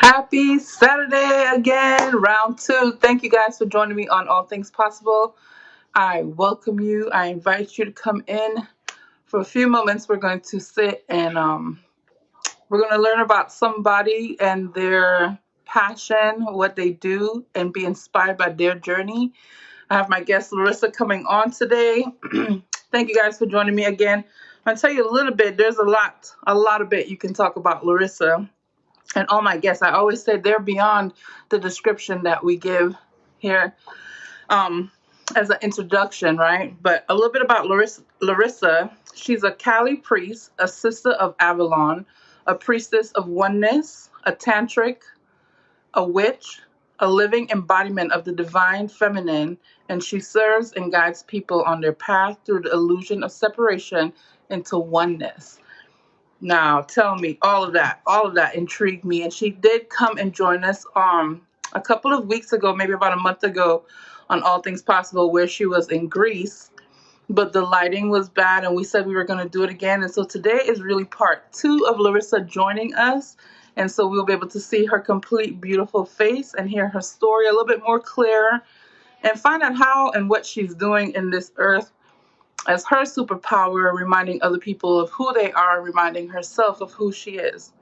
Happy Saturday again, round two. Thank you guys for joining me on All Things Possible. I welcome you. I invite you to come in for a few moments. We're going to sit and we're going to learn about somebody and their passion, what they do, and be inspired by their journey. I have my guest Larissa coming on today. Thank you guys for joining me again. I'm going to tell you a little bit. There's a lot of bit you can talk about Larissa and all my guests. I always say they're beyond the description that we give here um, as an introduction, right? But a little bit about Larissa. She's a Kali priest, a sister of Avalon, a priestess of oneness, a tantric, a witch, a living embodiment of the divine feminine, and she serves and guides people on their path through the illusion of separation into oneness. Now, tell me, all of that intrigued me. And she did come and join us a couple of weeks ago, maybe about a month ago, on All Things Possible, where she was in Greece, but the lighting was bad, and we said we were going to do it again. And so today is really part two of Larissa joining us. And so we'll be able to see her complete, beautiful face and hear her story a little bit more clear and find out how and what she's doing in this earth as her superpower, reminding other people of who they are, reminding herself of who she is.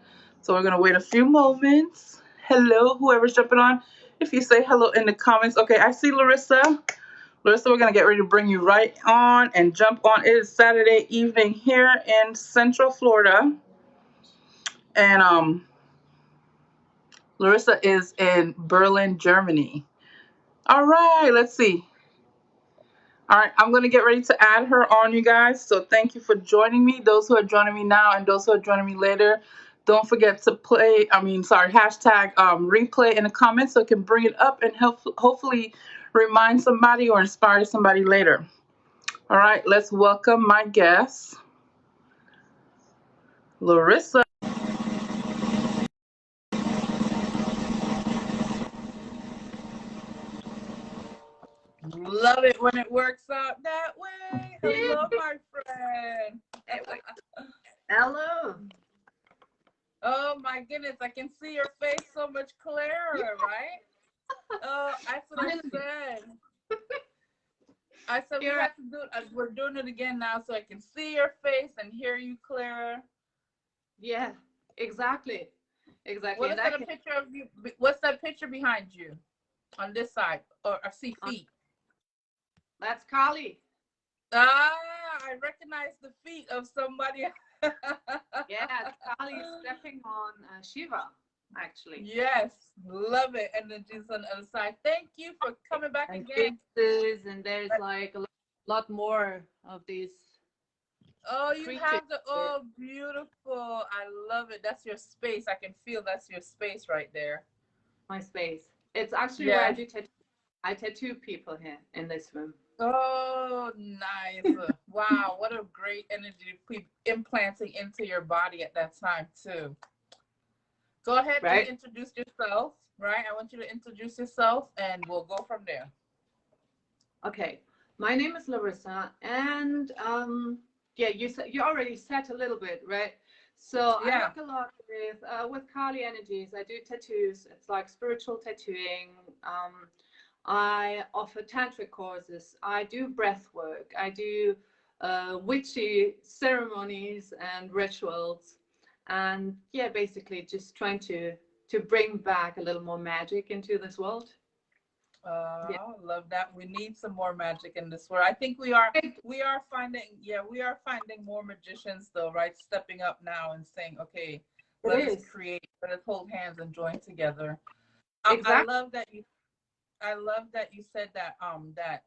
So we're going to wait a few moments. Hello, whoever's jumping on. If you say hello in the comments. Okay, I see Larissa. Larissa, we're going to get ready to bring you right on and jump on. It is Saturday evening here in Central Florida. And Larissa is in Berlin, Germany. All right, let's see. All right, I'm going to get ready to add her on, you guys. So thank you for joining me. Those who are joining me now and those who are joining me later, don't forget to hashtag replay in the comments so I can bring it up and hopefully remind somebody or inspire somebody later. All right, let's welcome my guest, Larissa. Love it when it works out that way. Hello, my friend. Hello. Oh my goodness, I can see your face so much clearer, right? Oh, that's what I said. I said we have to do it. We're doing it again now, so I can see your face and hear you clearer. Yeah, exactly. What is that a picture of you? What's that picture behind you on this side? Or I see feet. That's Kali. Ah, I recognize the feet of somebody. Yeah, Kali stepping on Shiva, actually. Yes, love it. And then Jesus on the other side. Thank you for coming back again. And there's like a lot more of these. Oh, you have the beautiful. I love it. That's your space. I can feel that's your space right there. My space. It's actually where I do tattoo. I tattoo people here in this room. Oh, nice. Wow, what a great energy implanting into your body at that time too. Go ahead and introduce yourself, right? I want you to introduce yourself and we'll go from there. Okay. My name is Larissa, and yeah, you already said a little bit, right? So I work a lot with Kali energies. I do tattoos. It's like spiritual tattooing. I offer tantric courses. I do breath work. I do witchy ceremonies and rituals, and yeah, basically just trying to bring back a little more magic into this world. Love that. We need some more magic in this world. I think we are finding more magicians though, right? Stepping up now and saying, okay, let us create, let us hold hands and join together. Exactly. I love that you said that that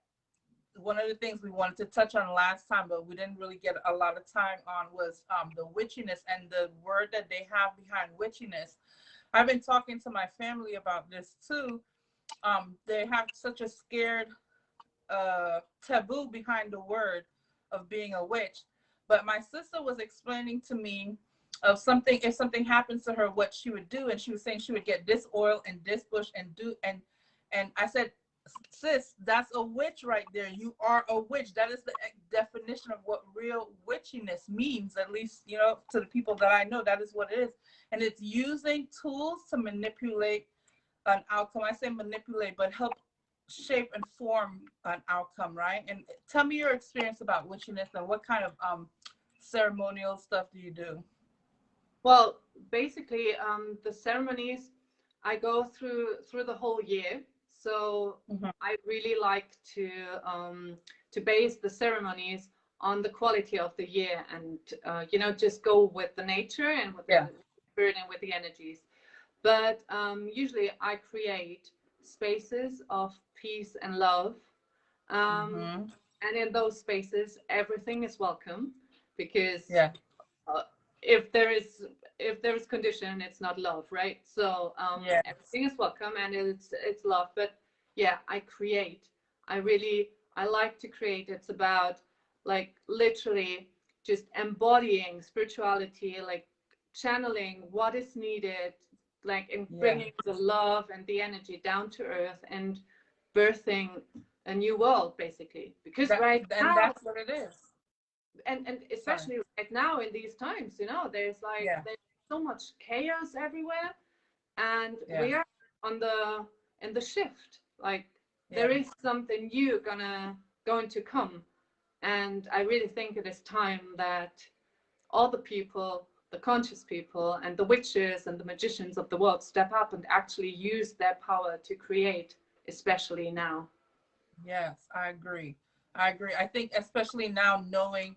one of the things we wanted to touch on last time, but we didn't really get a lot of time on was the witchiness and the word that they have behind witchiness. I've been talking to my family about this too. They have such a scared taboo behind the word of being a witch. But my sister was explaining to me of something, if something happens to her, what she would do. And she was saying she would get this oil and this bush and I said, sis, that's a witch right there. You are a witch. That is the definition of what real witchiness means, at least, you know, to the people that I know, that is what it is. And it's using tools to manipulate an outcome. I say manipulate, but help shape and form an outcome, right? And tell me your experience about witchiness and what kind of ceremonial stuff do you do? Well, basically, the ceremonies I go through the whole year. So I really like to base the ceremonies on the quality of the year, and you know, just go with the nature and with the spirit and with the energies. But usually I create spaces of peace and love, and in those spaces everything is welcome, because if there is condition, it's not love, right? So everything is welcome and it's love. But yeah, I like to create. It's about, like, literally just embodying spirituality, like channeling what is needed, like, in bringing the love and the energy down to earth and birthing a new world, basically. Because that's what it is. And especially right now in these times, you know, there's there's so much chaos everywhere, and we are in the shift. Like, there is something new going to come, and I really think it is time that all the people, the conscious people, and the witches and the magicians of the world step up and actually use their power to create, especially now. Yes, I agree. I think especially now, knowing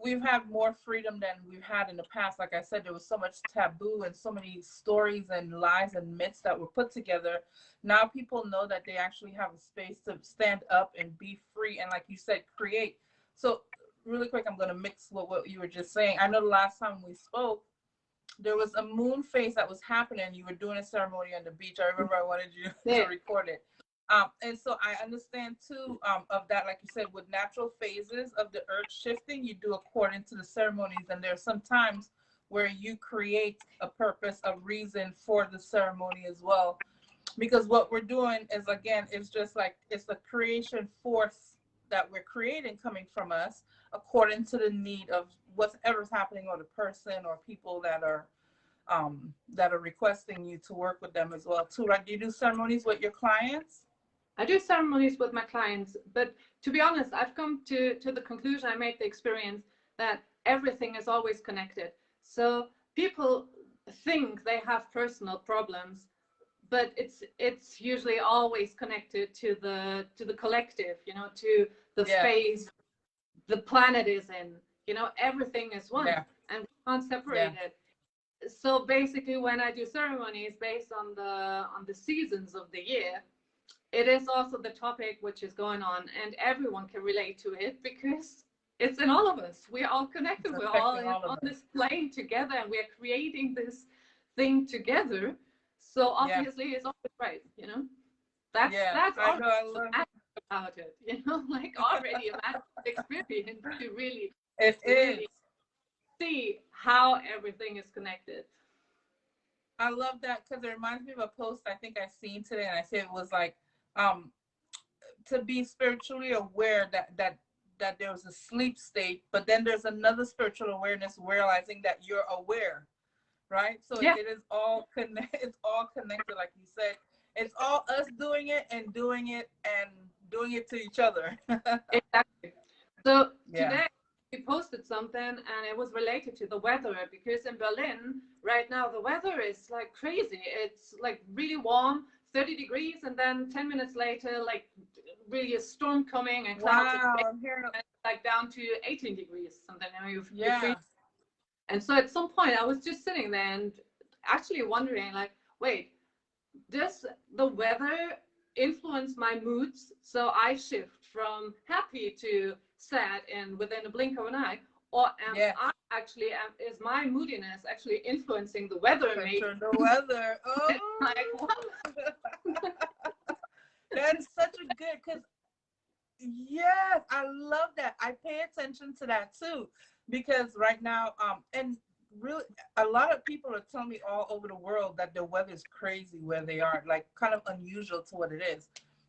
we've had more freedom than we've had in the past. Like I said, there was so much taboo and so many stories and lies and myths that were put together. Now people know that they actually have a space to stand up and be free and, like you said, create. So really quick, I'm going to mix with what you were just saying. I know the last time we spoke, there was a moon phase that was happening. You were doing a ceremony on the beach. I remember I wanted you to record it. And so I understand too, of that, like you said, with natural phases of the earth shifting, you do according to the ceremonies. And there are some times where you create a purpose, a reason for the ceremony as well. Because what we're doing is, again, it's just like, it's the creation force that we're creating coming from us according to the need of whatever's happening, or the person or people that are requesting you to work with them as well too. Right? Do you do ceremonies with your clients? I do ceremonies with my clients, but to be honest, I've come to the conclusion, I made the experience that everything is always connected. So people think they have personal problems, but it's usually always connected to the collective, you know, to the phase the planet is in. You know, everything is one, and we can't separate it. So basically, when I do ceremonies based on the seasons of the year, it is also the topic which is going on, and everyone can relate to it because it's in all of us. We are all connected. We're all on this plane together, and we are creating this thing together. So obviously, it's always right, you know. That's I know, I love about it, you know, like already a magic experience to really, really see how everything is connected. I love that, because it reminds me of a post I think I seen today, and I said it was like, to be spiritually aware that there's a sleep state, but then there's another spiritual awareness, realizing that you're aware, right? So it is all it's all connected, like you said. It's all us doing it and doing it to each other. Exactly. So today we posted something, and it was related to the weather, because in Berlin right now the weather is like crazy. It's like really warm, 30 degrees, and then 10 minutes later, like really a storm coming, and clouds like down to 18 degrees, something. And so at some point I was just sitting there and actually wondering, like, wait, does the weather influence my moods? So I shift from happy to sad and within a blink of an eye, or is my moodiness actually influencing the weather? The weather. Oh, that's such a good, because I love that. I pay attention to that too, because right now, and really, a lot of people are telling me all over the world that the weather is crazy where they are, like kind of unusual to what it is.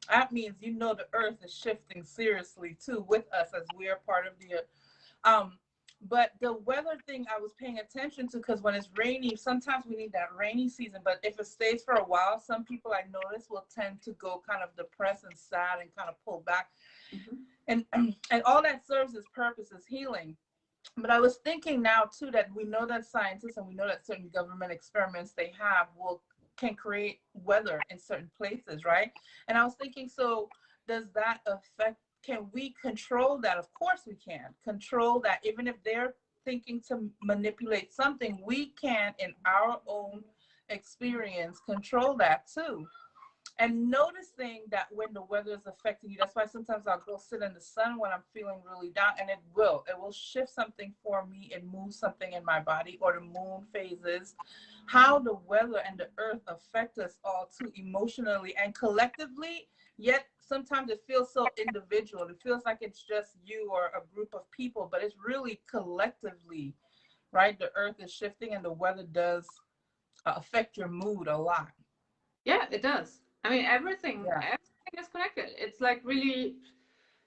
that means the earth is shifting seriously too with us, as we are part of the but the weather thing I was paying attention to, because when it's rainy, sometimes we need that rainy season, but if it stays for a while, some people I notice will tend to go kind of depressed and sad and kind of pull back. And all that serves its purpose is healing. But I was thinking now too that we know that scientists, and we know that certain government experiments they have can create weather in certain places, right? And I was thinking, so does that affect, can we control that? Of course we can control that. Even if they're thinking to manipulate something, we can in our own experience control that too. And noticing that when the weather is affecting you, that's why sometimes I'll go sit in the sun when I'm feeling really down, and it will shift something for me and move something in my body, or the moon phases. How the weather and the earth affect us all too, emotionally and collectively, yet sometimes it feels so individual. It feels like it's just you or a group of people, but it's really collectively, right? The earth is shifting, and the weather does affect your mood a lot. Yeah, it does. I mean, everything is connected. It's like really,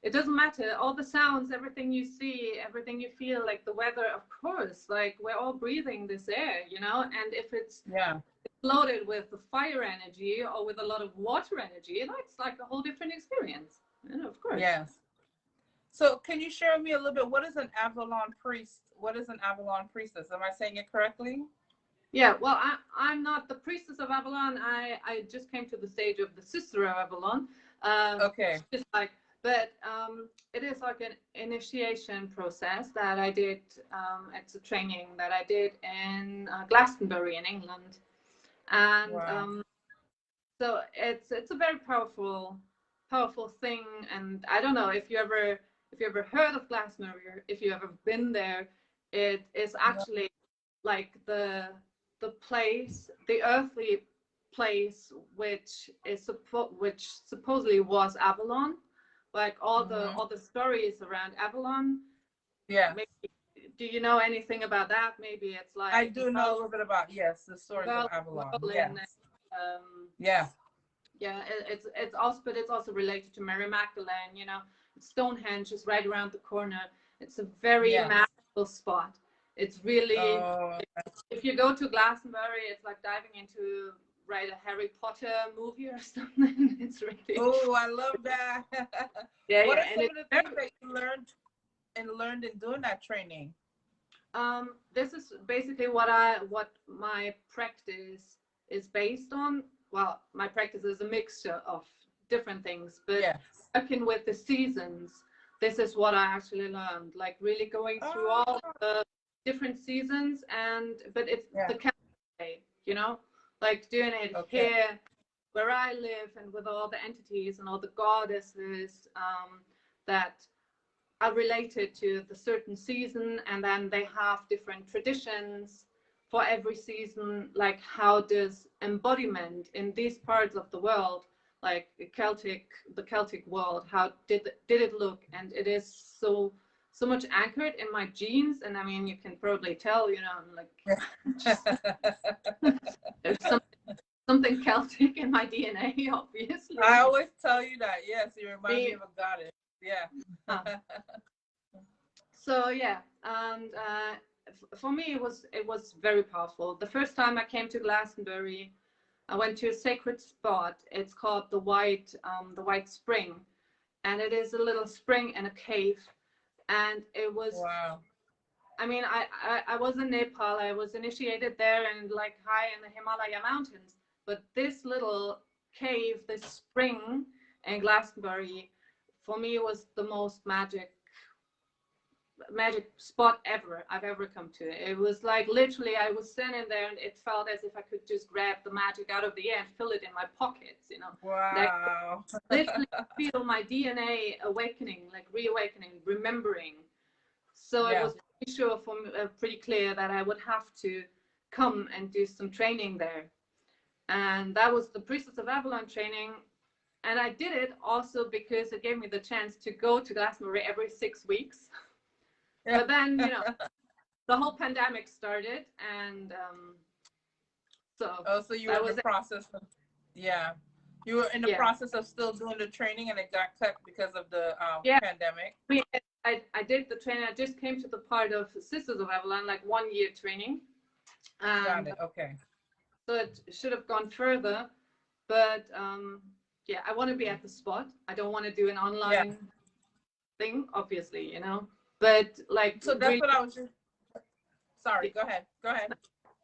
it doesn't matter. All the sounds, everything you see, everything you feel, like the weather, of course, like we're all breathing this air, you know, and if it's loaded with the fire energy or with a lot of water energy, it's like a whole different experience. And of course. Yes. So can you share with me a little bit, what is an Avalon priest? What is an Avalon priestess? Am I saying it correctly? Yeah, well, I'm not the priestess of Avalon. I just came to the stage of the sister of Avalon. Okay. Just like, but it is like an initiation process that I did. It's a training that I did in Glastonbury in England, and so it's a very powerful thing. And I don't know if you ever heard of Glastonbury, if you ever been there. It is actually like the place, the earthly place, which supposedly was Avalon, like all the stories around Avalon. Yeah. Do you know anything about that? Maybe it's like, I do know a little bit about the stories of Avalon. Yes. It's also, but it's also related to Mary Magdalene. You know, Stonehenge is right around the corner. It's a very magical spot. It's really, if you go to Glastonbury, it's like diving into a Harry Potter movie or something. It's really. Oh, I love that. What are some of the things that you learned in doing that training? This is basically what my practice is based on. Well, my practice is a mixture of different things, but working with the seasons, this is what I actually learned. Like really going through all the different seasons, but it's the Celtic way, you know, like doing it here where I live, and with all the entities and all the goddesses that are related to the certain season, and then they have different traditions for every season. Like, how does embodiment in these parts of the world, like the Celtic world, how did it look? And it is so much anchored in my genes. And I mean, you can probably tell, you know, like there's something Celtic in my DNA, obviously. I always tell you that. Yes, you remind me of a goddess. Yeah. So yeah, and for me it was very powerful. The first time I came to Glastonbury, I went to a sacred spot. It's called the White Spring, and it is a little spring in a cave. And it was, I mean, I was in Nepal. I was initiated there and like high in the Himalayan mountains. But this little cave, this spring in Glastonbury, for me was the most magic spot I've ever come to. It was like literally I was standing there, and it felt as if I could just grab the magic out of the air and fill it in my pockets, you know. Wow. Like, literally feel my DNA awakening, like reawakening, remembering. So it was pretty sure for me, pretty clear that I would have to come and do some training there. And that was the Priestess of Avalon training. And I did it also because it gave me the chance to go to Glastonbury every 6 weeks. But then, you know, the whole pandemic started, and so you were in the process of You were in the process of still doing the training and it got cut because of the pandemic. I did the training. I just came to the part of Sisters of Avalon, like 1 year training. Got it. Okay. So it should have gone further, but yeah, I want to be at the spot. I don't want to do an online thing, obviously, you know. But like, so that's really, what I was just. Sorry, go ahead. Go ahead.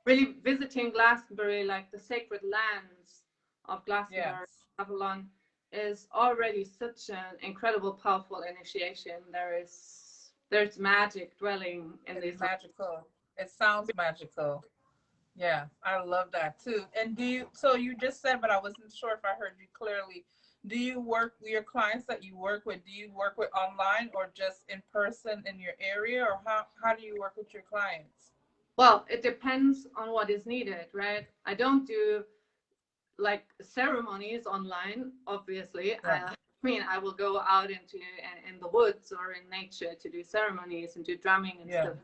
Really visiting Glastonbury, like the sacred lands of Glastonbury, Avalon, is already such an incredible, powerful initiation. There's magic dwelling in these. Magical. It sounds magical. Yeah, I love that too. And so you just said, but I wasn't sure if I heard you clearly. Do you work with your clients that you work with? Do you work with online or just in person in your area, or how do you work with your clients? Well, it depends on what is needed, right? I don't do like ceremonies online, obviously. I mean, I will go out in the woods or in nature to do ceremonies and do drumming and stuff.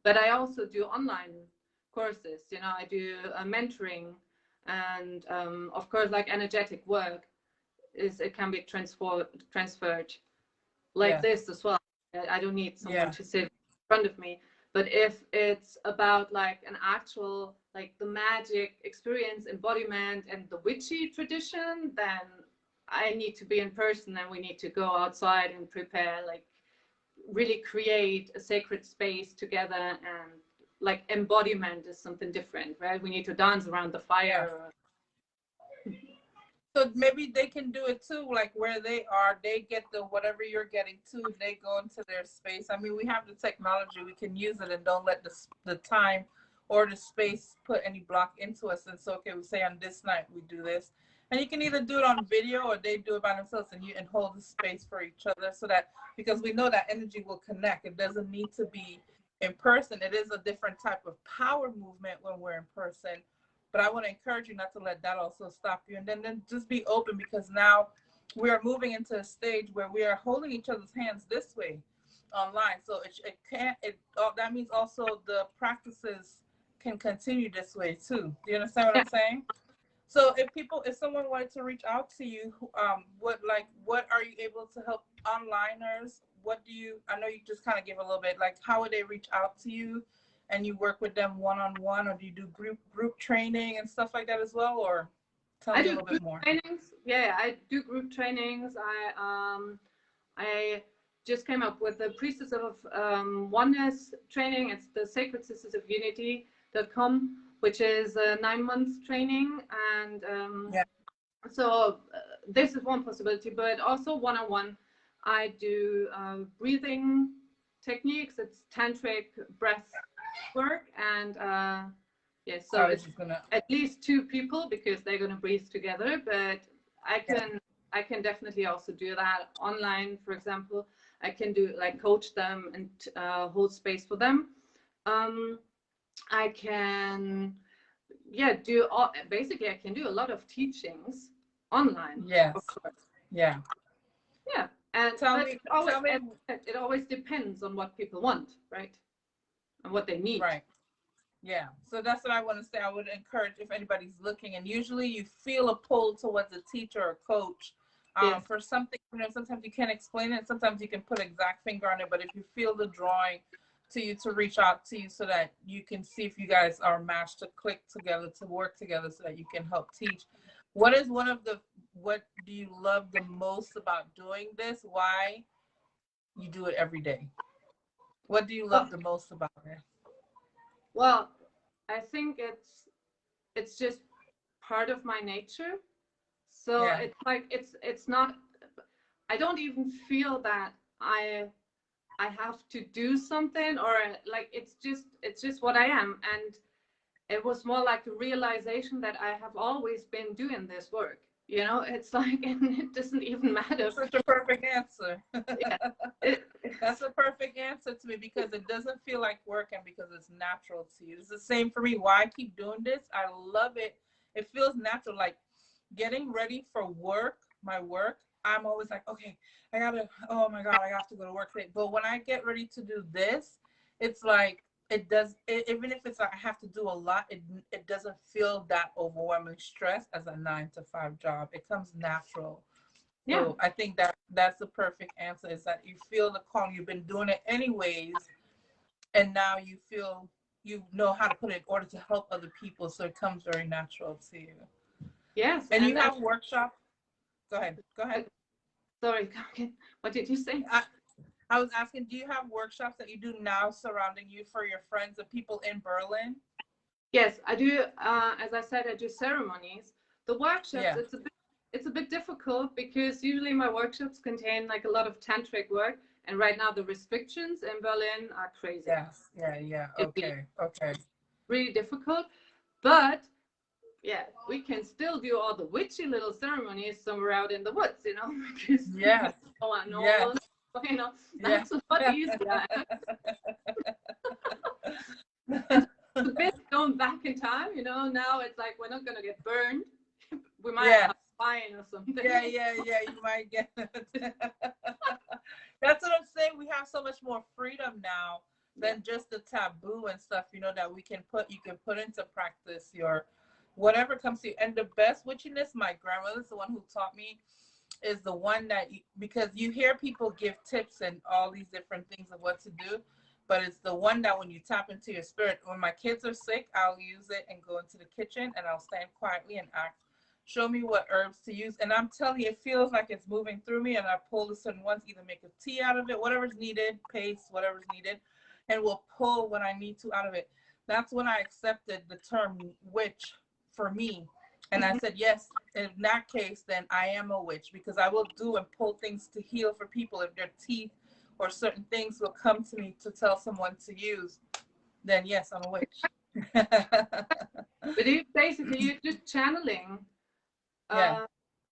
But I also do online courses. You know, I do mentoring, and of course, like energetic work it can be transferred like this as well. I don't need someone to sit in front of me. But if it's about like an actual, like the magic experience, embodiment, and the witchy tradition, then I need to be in person and we need to go outside and prepare, like really create a sacred space together. And like embodiment is something different, right? We need to dance around the fire. So maybe they can do it too, like where they are, they get the whatever you're getting too, they go into their space. I mean, we have the technology, we can use it, and don't let the time or the space put any block into us. And so, okay, we say on this night we do this. And you can either do it on video or they do it by themselves and hold the space for each other, so that, because we know that energy will connect. It doesn't need to be in person. It is a different type of power movement when we're in person. But I want to encourage you not to let that also stop you. And then just be open, because now we are moving into a stage where we are holding each other's hands this way online. So that means also the practices can continue this way too. Do you understand what I'm saying? So if someone wanted to reach out to you, what are you able to help onliners? I know you just kind of give a little bit, like how would they reach out to you? And you work with them one-on-one, or do you do group training and stuff like that as well? Or tell me a little bit more. Trainings. Yeah, I do group trainings. I just came up with the Priestess of Oneness training. It's the Sacred Sisters of Unity.com, which is a 9-month training. And so this is one possibility, but also one-on-one. I do breathing techniques. It's tantric breath work, and so it's at least 2 people, because they're going to breathe together. But I can definitely also do that online. For example, I can do like coach them and hold space for them. I can do basically I can do a lot of teachings online. Of course. And it always depends on what people want, right? And what they need. Right. Yeah. So that's what I want to say. I would encourage, if anybody's looking, and usually you feel a pull towards a teacher or coach for something. You know, sometimes you can't explain it. Sometimes you can put exact finger on it. But if you feel the drawing to you, to reach out to you, so that you can see if you guys are matched, to click together, to work together, so that you can help teach. What do you love the most about doing this? Why you do it every day? What do you love the most about it? Well, I think it's just part of my nature. So it's like it's not. I don't even feel that I have to do something, or like it's just what I am. And it was more like a realization that I have always been doing this work. You know, it's like, and it doesn't even matter. Such a perfect answer. That's a perfect answer to me, because it doesn't feel like work, and because it's natural to you. It's the same for me. Why I keep doing this? I love it. It feels natural. Like getting ready for my work, I'm always like, okay, oh my God, I have to go to work today. But when I get ready to do this, it's like, it does, even if it's like I have to do a lot, it doesn't feel that overwhelming stress as a 9 to 5 job. It comes natural. Yeah. So I think that that's the perfect answer, is that you feel the calling. You've been doing it anyways, and now you feel you know how to put it in order to help other people. So it comes very natural to you. Yes. And you have workshops. Go ahead. Go ahead. Sorry, what did you say? I was asking, do you have workshops that you do now surrounding you for your friends and people in Berlin? Yes, I do. As I said, I do ceremonies. The workshops, Yeah. it's a bit difficult because usually my workshops contain like a lot of tantric work, and right now the restrictions in Berlin are crazy. Yes. Yeah. Okay. Okay. Really difficult, but yeah, we can still do all the witchy little ceremonies somewhere out in the woods, you know, because yes. Yes. You know, that's a lot easier. A bit going back in time, you know, now it's like we're not gonna get burned. We might have a fine or something. Yeah, you might get That's what I'm saying. We have so much more freedom now than just the taboo and stuff, you know, that you can put into practice your whatever comes to you. And the best witchiness, my grandmother's the one who taught me, is the one that because you hear people give tips and all these different things of what to do, but it's the one that when you tap into your spirit, when my kids are sick, I'll use it and go into the kitchen and I'll stand quietly and ask, show me what herbs to use. And I'm telling you, it feels like it's moving through me, and I pull the certain ones, either make a tea out of it, whatever's needed, paste, whatever's needed, and we'll pull what I need to out of it. That's when I accepted the term witch for me. And I said, yes, in that case, then I am a witch, because I will do and pull things to heal for people. If their teeth or certain things will come to me to tell someone to use, then yes, I'm a witch. But you're just channeling,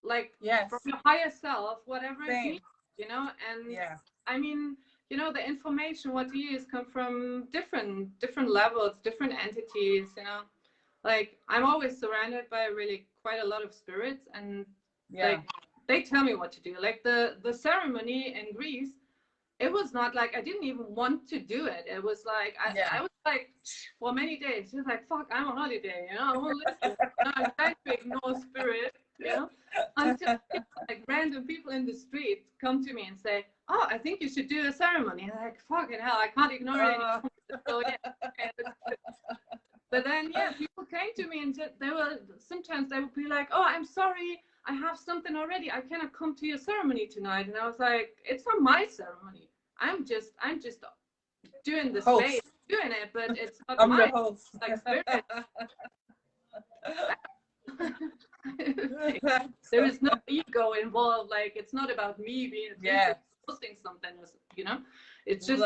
like from your higher self, whatever is needed, you know. And I mean, you know, the information what you use come from different levels, different entities, you know. Like I'm always surrounded by really quite a lot of spirits, and like they tell me what to do. Like the ceremony in Greece, it was not like I didn't even want to do it. It was like I was like for many days just like, fuck, I'm on holiday, you know, I won't listen. I'm trying to ignore spirit, you know, until like random people in the street come to me and say, oh, I think you should do a ceremony. And I'm like, fucking hell, I can't ignore it anymore. So but then people came to me and sometimes they would be like, oh, I'm sorry, I have something already, I cannot come to your ceremony tonight. And I was like, it's not my ceremony. I'm just doing the space, doing it, but it's not my host. Like spirit. There is no ego involved. Like it's not about me being posting something, you know. It's just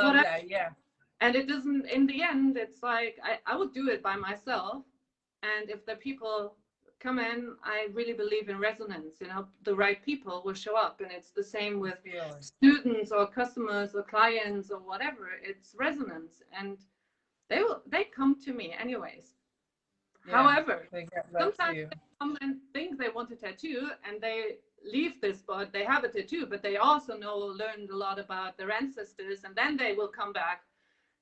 and it doesn't. In the end, it's like I would do it by myself, and if the people come in, I really believe in resonance, you know, the right people will show up. And it's the same with students or customers or clients or whatever. It's resonance, and they come to me anyways. However, sometimes they come and think they want a tattoo, and they leave this spot, they have a tattoo, but they also learned a lot about their ancestors, and then they will come back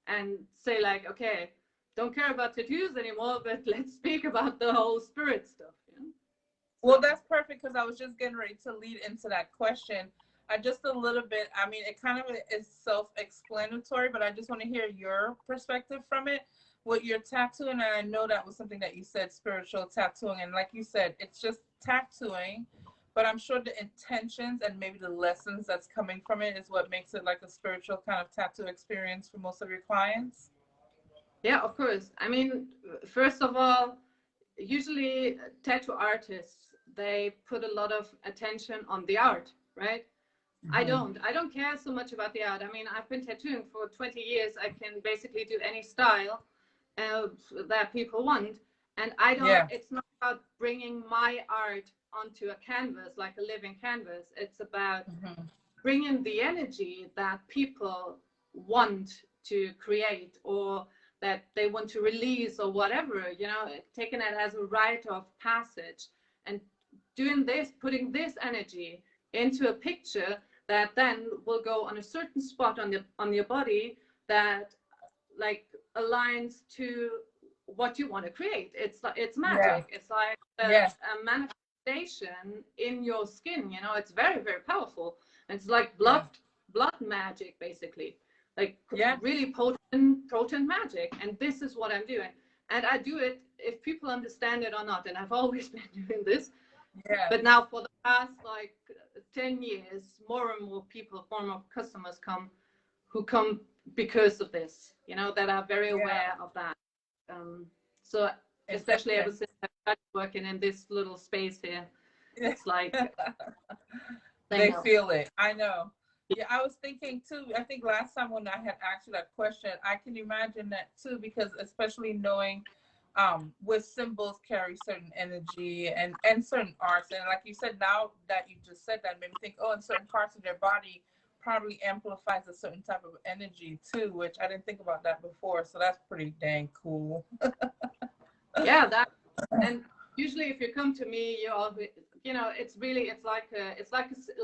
and say like, okay, don't care about tattoos anymore, but let's speak about the whole spirit stuff. Yeah? Well, that's perfect, because I was just getting ready to lead into that question. Just a little bit, I mean, it kind of is self-explanatory, but I just want to hear your perspective from it with your tattooing. And I know that was something that you said, spiritual tattooing. And like you said, it's just tattooing, but I'm sure the intentions and maybe the lessons that's coming from it is what makes it like a spiritual kind of tattoo experience for most of your clients. Yeah, of course. I mean, first of all, usually tattoo artists, they put a lot of attention on the art, right? Mm-hmm. I don't care so much about the art. I mean, I've been tattooing for 20 years. I can basically do any style that people want. And I don't, it's not about bringing my art onto a canvas, like a living canvas. It's about bringing the energy that people want to create, or that they want to release, or whatever, you know, taking it as a rite of passage and doing this, putting this energy into a picture that then will go on a certain spot on your body that like aligns to what you want to create. It's like, it's magic. It's like a manifestation in your skin, you know. It's very, very powerful. It's like blood magic, basically, like really potent magic. And this is what I'm doing, and I do it if people understand it or not. And I've always been doing this, but now for the past like 10 years, more and more people, more and more customers come because of this, you know, that are very aware of that. So especially ever since I started working in this little space here, it's like they feel it. I know. Yeah, I was thinking too, I think last time when I had asked you that question, I can imagine that too, because especially knowing with symbols carry certain energy and certain arts. And like you said, now that you just said that, made me think, oh, in certain parts of their body probably amplifies a certain type of energy too, which I didn't think about that before. So that's pretty dang cool. Yeah, that, and usually if you come to me, you always, you know, it's like a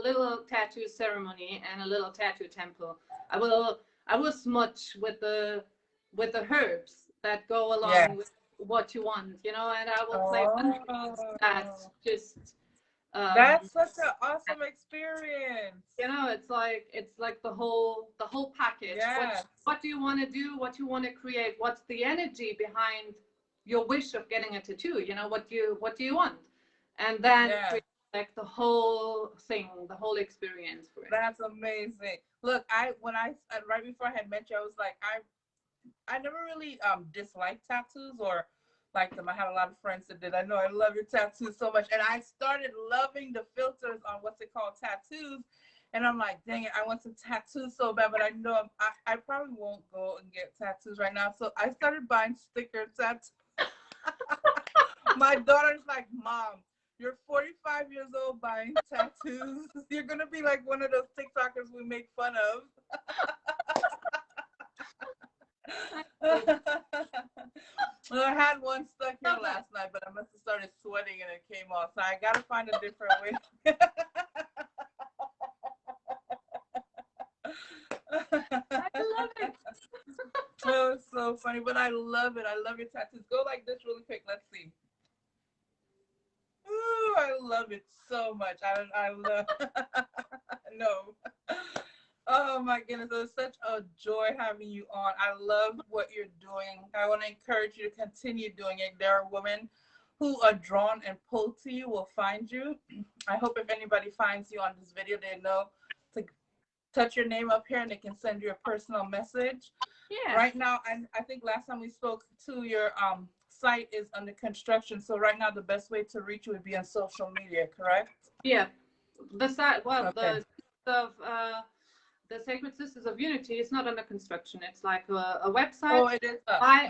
little tattoo ceremony and a little tattoo temple. I will smudge with the herbs that go along with what you want, you know, and I will play that just that's such an awesome experience. You know, it's like the whole package. What do you want to do? What you want to create? What's the energy behind your wish of getting a tattoo? You know, what do you want? And then like the whole thing, the whole experience for it. That's amazing. Look, when I right before I had met you, I was like, I never really disliked tattoos or like them. I had a lot of friends that did. I know I love your tattoos so much, and I started loving the filters on what's it called, tattoos. And I'm like, dang it, I want some tattoos so bad, but I know I probably won't go and get tattoos right now. So I started buying sticker tattoos. My daughter's like, Mom, you're 45 years old buying tattoos. You're gonna be like one of those TikTokers we make fun of. Well, I had one stuck here last night, but I must have started sweating and it came off. So I gotta find a different way. I love it. Oh, it's so funny, but I love it. I love your tattoos. Go like this really quick. Let's see. Ooh, I love it so much. I love. No. Oh my goodness, it was such a joy having you on. I love what you're doing. I want to encourage you to continue doing it. There are women who are drawn and pulled to you, will find you. I hope if anybody finds you on this video, they know to touch your name up here and they can send you a personal message. Yeah. Right now, I think last time we spoke to, your site is under construction. So right now, the best way to reach you would be on social media, correct? Yeah. The site, well, okay. The Sacred Sisters of Unity is not under construction. It's like a website. Oh, it is.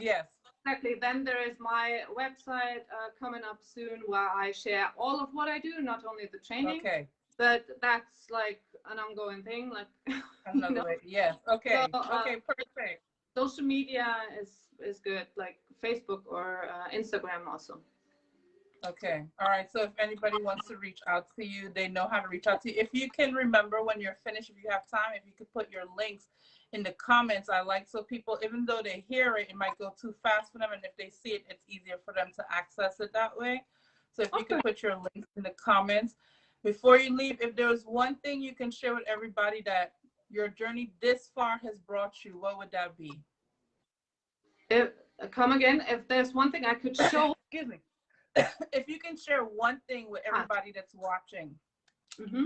Yes. Exactly. Then there is my website coming up soon where I share all of what I do, not only the training. Okay. But that's like an ongoing thing. Like another way. Yes. Okay. So, okay. Perfect. Social media is good, like Facebook or Instagram also. Okay. All right. So if anybody wants to reach out to you, they know how to reach out to you. If you can remember when you're finished, if you have time, if you could put your links in the comments, I like, so people, even though they hear it, it might go too fast for them. And if they see it, it's easier for them to access it that way. So if you could put your links in the comments. Before you leave, if there's one thing you can share with everybody that your journey this far has brought you, what would that be? Come again. If there's one thing I could show. Excuse me. If you can share one thing with everybody that's watching,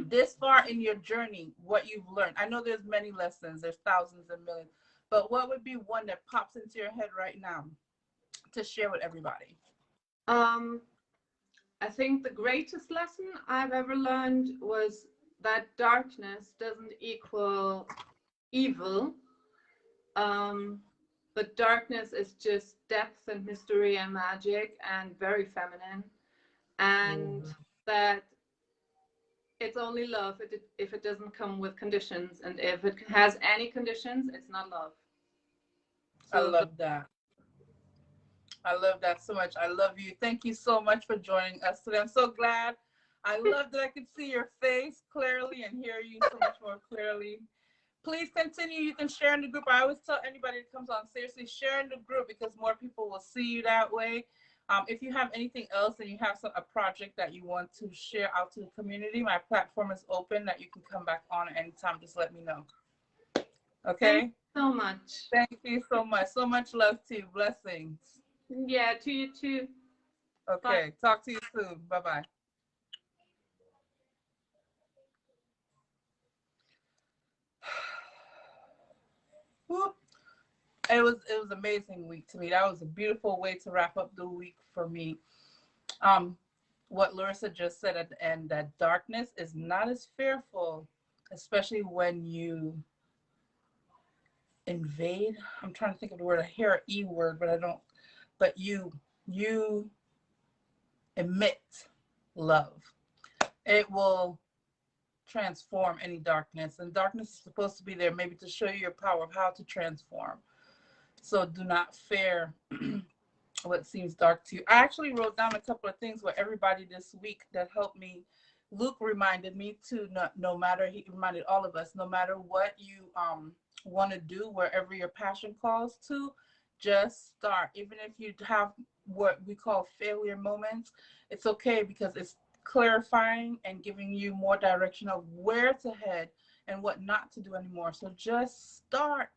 this far in your journey, what you've learned. I know there's many lessons, there's thousands and millions, but what would be one that pops into your head right now to share with everybody? I think the greatest lesson I've ever learned was that darkness doesn't equal evil. But darkness is just depth and mystery and magic and very feminine. And that it's only love if it doesn't come with conditions. And if it has any conditions, it's not love. So I love that. I love that so much. I love you. Thank you so much for joining us today. I'm so glad. I love that I could see your face clearly and hear you so much more clearly. please continue. You can share in the group. I always tell anybody that comes on, seriously, share in the group because more people will see you that way. If you have anything else and you have a project that you want to share out to the community, my platform is open that you can come back on at any time. Just let me know. Okay? Thank you so much. Thank you so much. So much love to you. Blessings. Yeah, to you too. Okay. Bye. Talk to you soon. Bye-bye. It was amazing week to me. That was a beautiful way to wrap up the week for me. What Larissa just said at the end, that darkness is not as fearful, especially when you invade. I'm trying to think of the word. I hear an E word, but I don't. But you emit love. It will transform any darkness, and darkness is supposed to be there maybe to show you your power of how to transform. So do not fear what seems dark to you. I actually wrote down a couple of things with everybody this week that helped me. Luke reminded me to no matter, he reminded all of us, no matter what you want to do, wherever your passion calls to, just start. Even if you have what we call failure moments, it's okay because it's clarifying and giving you more direction of where to head and what not to do anymore. So just start.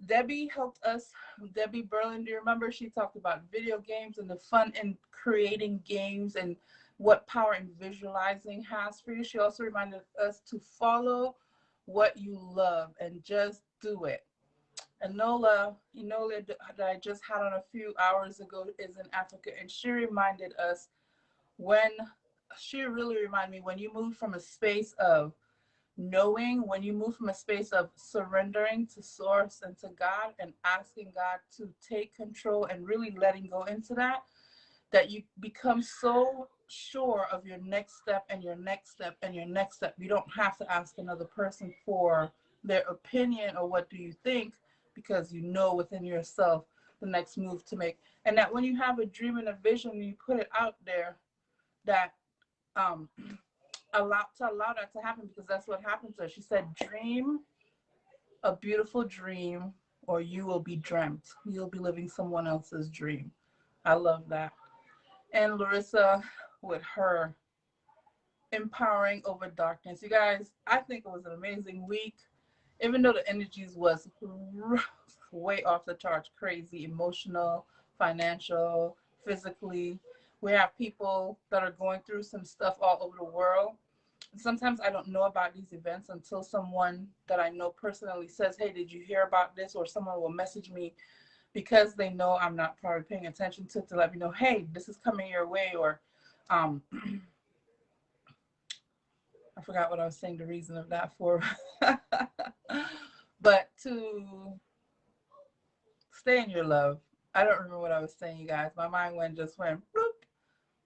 Debbie helped us. Debbie Berlin, do you remember? She talked about video games and the fun in creating games and what power in visualizing has for you. She also reminded us to follow what you love and just do it. Enola that I just had on a few hours ago is in Africa, and she reminded us when you move from a space of knowing, when you move from a space of surrendering to source and to God and asking God to take control and really letting go into that you become so sure of your next step and your next step and your next step. You don't have to ask another person for their opinion or what do you think, because you know within yourself the next move to make. And that when you have a dream and a vision and you put it out there, that allow that to happen, because that's what happened to her. She said, dream a beautiful dream or you will be dreamt. You'll be living someone else's dream. I love that. And Larissa with her empowering over darkness. You guys, I think it was an amazing week. Even though the energies was way off the charts, crazy, emotional, financial, physically. We have people that are going through some stuff all over the world. Sometimes I don't know about these events until someone that I know personally says, hey, did you hear about this? Or someone will message me because they know I'm not probably paying attention to let me know, hey, this is coming your way. Or I forgot what I was saying, the reason of that for. But to stay in your love. I don't remember what I was saying, you guys. My mind went bloop.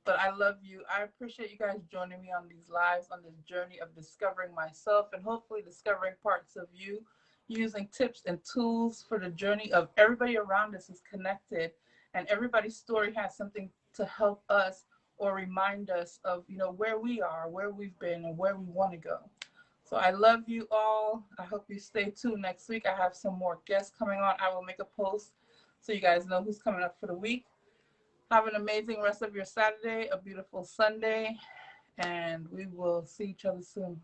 But I love you. I appreciate you guys joining me on these lives, on this journey of discovering myself and hopefully discovering parts of you, using tips and tools for the journey of everybody around us is connected, and everybody's story has something to help us or remind us of, where we are, where we've been, and where we want to go. So I love you all. I hope you stay tuned next week. I have some more guests coming on. I will make a post so you guys know who's coming up for the week. Have an amazing rest of your Saturday, a beautiful Sunday, and we will see each other soon.